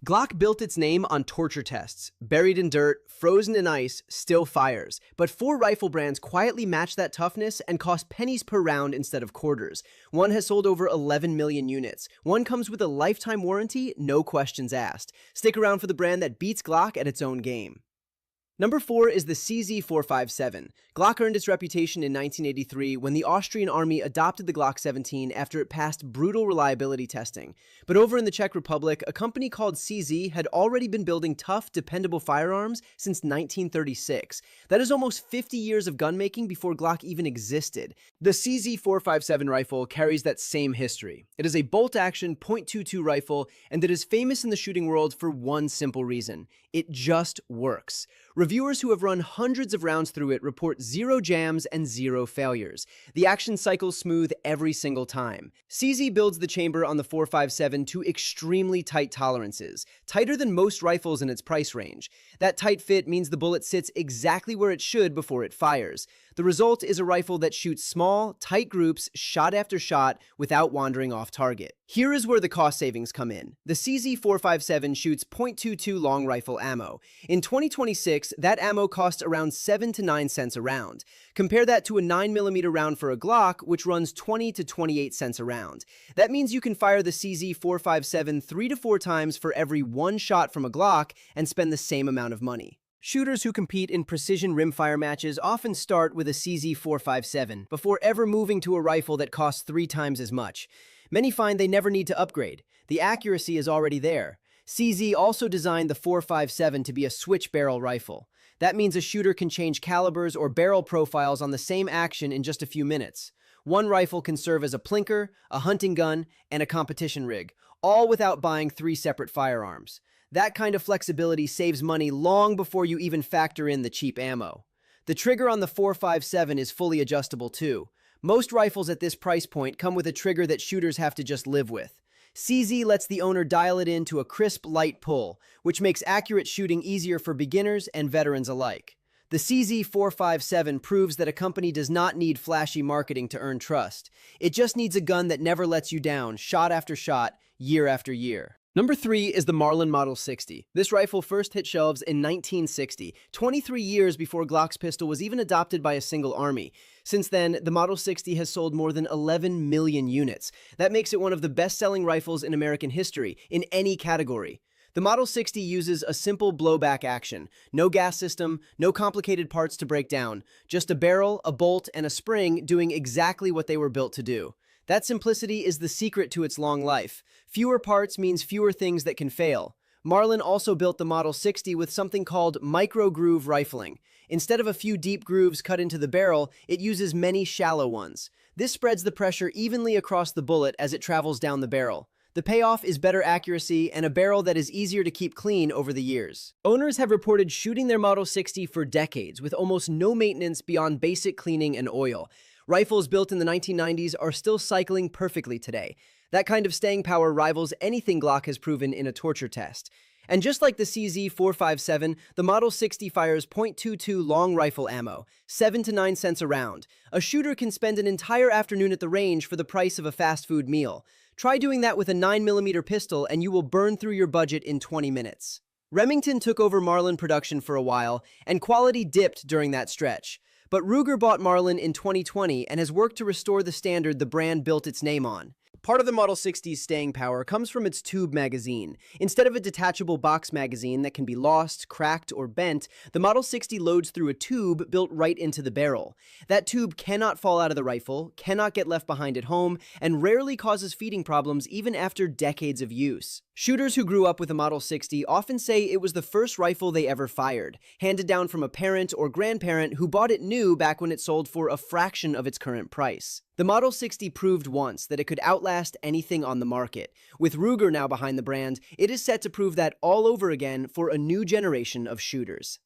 Glock built its name on torture tests. Buried in dirt, frozen in ice, still fires. But four rifle brands quietly match that toughness and cost pennies per round instead of quarters. One has sold over 11 million units. One comes with a lifetime warranty, no questions asked. Stick around for the brand that beats Glock at its own game. Number 4 is the CZ457. Glock earned its reputation in 1983 when the Austrian army adopted the Glock 17 after it passed brutal reliability testing. But over in the Czech Republic, a company called CZ had already been building tough, dependable firearms since 1936. That is almost 50 years of gunmaking before Glock even existed. The CZ457 rifle carries that same history. It is a bolt-action .22 rifle, and it is famous in the shooting world for one simple reason. It just works. Reviewers who have run hundreds of rounds through it report zero jams and zero failures. The action cycles smooth every single time. CZ builds the chamber on the 457 to extremely tight tolerances, tighter than most rifles in its price range. That tight fit means the bullet sits exactly where it should before it fires. The result is a rifle that shoots small, tight groups, shot after shot, without wandering off target. Here is where the cost savings come in. The CZ457 shoots .22 long rifle ammo. In 2026, that ammo costs around 7 to 9 cents a round. Compare that to a 9mm round for a Glock, which runs 20 to 28 cents a round. That means you can fire the CZ457 3 to 4 times for every one shot from a Glock and spend the same amount of money. Shooters who compete in precision rimfire matches often start with a CZ457 before ever moving to a rifle that costs 3 times as much. Many find they never need to upgrade. The accuracy is already there. CZ also designed the 457 to be a switch barrel rifle. That means a shooter can change calibers or barrel profiles on the same action in just a few minutes. One rifle can serve as a plinker, a hunting gun, and a competition rig, all without buying 3 separate firearms. That kind of flexibility saves money long before you even factor in the cheap ammo. The trigger on the 457 is fully adjustable too. Most rifles at this price point come with a trigger that shooters have to just live with. CZ lets the owner dial it in to a crisp, light pull, which makes accurate shooting easier for beginners and veterans alike. The CZ457 proves that a company does not need flashy marketing to earn trust. It just needs a gun that never lets you down, shot after shot, year after year. Number 3 is the Marlin Model 60. This rifle first hit shelves in 1960, 23 years before Glock's pistol was even adopted by a single army. Since then, the Model 60 has sold more than 11 million units. That makes it one of the best-selling rifles in American history, in any category. The Model 60 uses a simple blowback action. No gas system, no complicated parts to break down. Just a barrel, a bolt, and a spring doing exactly what they were built to do. That simplicity is the secret to its long life. Fewer parts means fewer things that can fail. Marlin also built the Model 60 with something called micro-groove rifling. Instead of a few deep grooves cut into the barrel, it uses many shallow ones. This spreads the pressure evenly across the bullet as it travels down the barrel. The payoff is better accuracy and a barrel that is easier to keep clean over the years. Owners have reported shooting their Model 60 for decades with almost no maintenance beyond basic cleaning and oil. Rifles built in the 1990s are still cycling perfectly today. That kind of staying power rivals anything Glock has proven in a torture test. And just like the CZ457, the Model 60 fires .22 long rifle ammo, 7 to 9 cents a round. A shooter can spend an entire afternoon at the range for the price of a fast food meal. Try doing that with a 9mm pistol and you will burn through your budget in 20 minutes. Remington took over Marlin production for a while, and quality dipped during that stretch. But Ruger bought Marlin in 2020 and has worked to restore the standard the brand built its name on. Part of the Model 60's staying power comes from its tube magazine. Instead of a detachable box magazine that can be lost, cracked, or bent, the Model 60 loads through a tube built right into the barrel. That tube cannot fall out of the rifle, cannot get left behind at home, and rarely causes feeding problems even after decades of use. Shooters who grew up with a Model 60 often say it was the first rifle they ever fired, handed down from a parent or grandparent who bought it new back when it sold for a fraction of its current price. The Model 60 proved once that it could outlast anything on the market. With Ruger now behind the brand, it is set to prove that all over again for a new generation of shooters.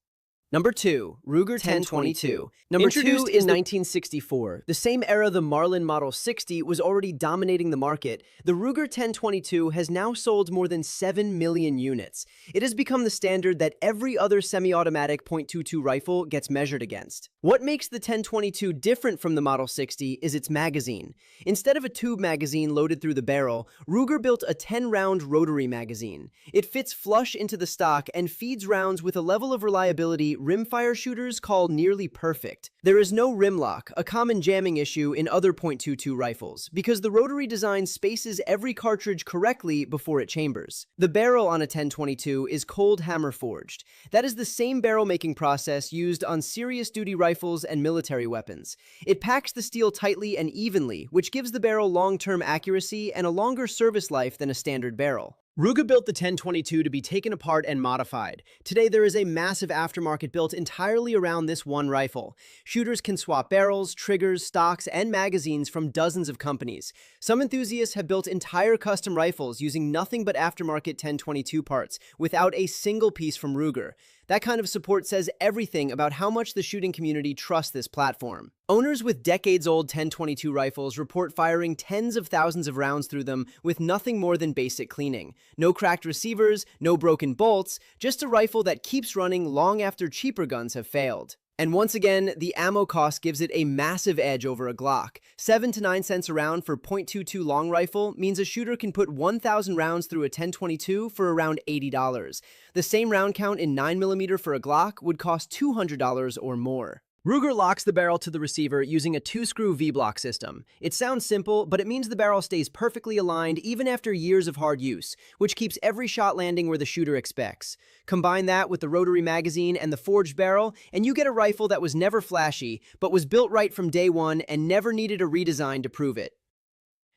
Number 2, Ruger 1022. Number 2 is 1964. The same era the Marlin Model 60 was already dominating the market, the Ruger 1022 has now sold more than 7 million units. It has become the standard that every other semi-automatic .22 rifle gets measured against. What makes the 1022 different from the Model 60 is its magazine. Instead of a tube magazine loaded through the barrel, Ruger built a 10-round rotary magazine. It fits flush into the stock and feeds rounds with a level of reliability rimfire shooters call nearly perfect. There is no rim lock, a common jamming issue in other .22 rifles, because the rotary design spaces every cartridge correctly before it chambers. The barrel on a 1022 is cold hammer forged. That is the same barrel making process used on serious duty rifles and military weapons. It packs the steel tightly and evenly, which gives the barrel long-term accuracy and a longer service life than a standard barrel. Ruger built the 1022 to be taken apart and modified. Today, there is a massive aftermarket built entirely around this one rifle. Shooters can swap barrels, triggers, stocks, and magazines from dozens of companies. Some enthusiasts have built entire custom rifles using nothing but aftermarket 1022 parts, without a single piece from Ruger. That kind of support says everything about how much the shooting community trusts this platform. Owners with decades-old 1022 rifles report firing tens of thousands of rounds through them with nothing more than basic cleaning. No cracked receivers, no broken bolts, just a rifle that keeps running long after cheaper guns have failed. And once again, the ammo cost gives it a massive edge over a Glock. 7 to 9 cents a round for .22 long rifle means a shooter can put 1,000 rounds through a 1022 for around $80. The same round count in 9mm for a Glock would cost $200 or more. Ruger locks the barrel to the receiver using a 2-screw V-block system. It sounds simple, but it means the barrel stays perfectly aligned even after years of hard use, which keeps every shot landing where the shooter expects. Combine that with the rotary magazine and the forged barrel, and you get a rifle that was never flashy, but was built right from day one and never needed a redesign to prove it.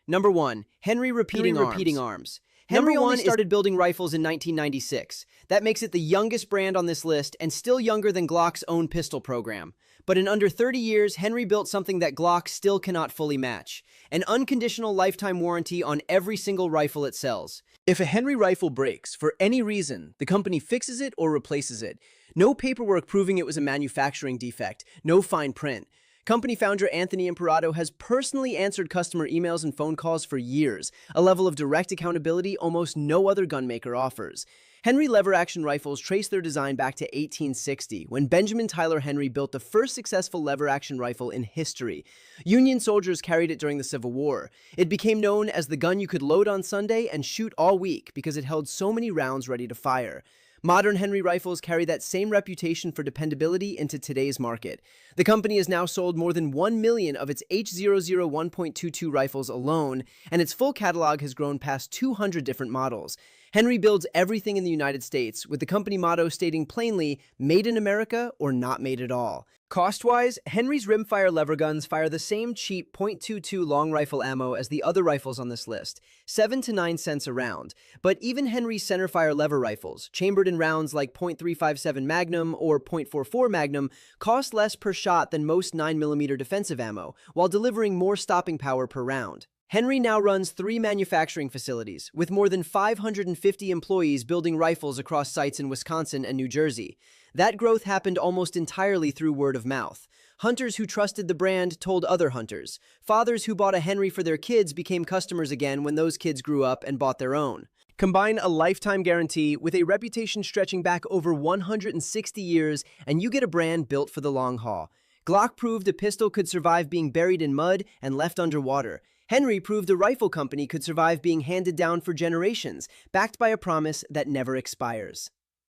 Number 1. Henry Repeating Arms. Henry only started building rifles in 1996. That makes it the youngest brand on this list and still younger than Glock's own pistol program. But in under 30 years, Henry built something that Glock still cannot fully match: an unconditional lifetime warranty on every single rifle it sells. If a Henry rifle breaks for any reason, the company fixes it or replaces it. No paperwork proving it was a manufacturing defect, no fine print. Company founder Anthony Imperato has personally answered customer emails and phone calls for years, a level of direct accountability almost no other gunmaker offers. Henry lever-action rifles trace their design back to 1860, when Benjamin Tyler Henry built the first successful lever-action rifle in history. Union soldiers carried it during the Civil War. It became known as the gun you could load on Sunday and shoot all week because it held so many rounds ready to fire. Modern Henry rifles carry that same reputation for dependability into today's market. The company has now sold more than 1 million of its H00 1.22 rifles alone, and its full catalog has grown past 200 different models. Henry builds everything in the United States, with the company motto stating plainly, "Made in America or not made at all." Cost-wise, Henry's rimfire lever guns fire the same cheap .22 long rifle ammo as the other rifles on this list, 7 to 9 cents a round. But even Henry's centerfire lever rifles, chambered in rounds like .357 Magnum or .44 Magnum, cost less per shot than most 9mm defensive ammo, while delivering more stopping power per round. Henry now runs 3 manufacturing facilities, with more than 550 employees building rifles across sites in Wisconsin and New Jersey. That growth happened almost entirely through word of mouth. Hunters who trusted the brand told other hunters. Fathers who bought a Henry for their kids became customers again when those kids grew up and bought their own. Combine a lifetime guarantee with a reputation stretching back over 160 years, and you get a brand built for the long haul. Glock proved a pistol could survive being buried in mud and left underwater. Henry proved a rifle company could survive being handed down for generations, backed by a promise that never expires.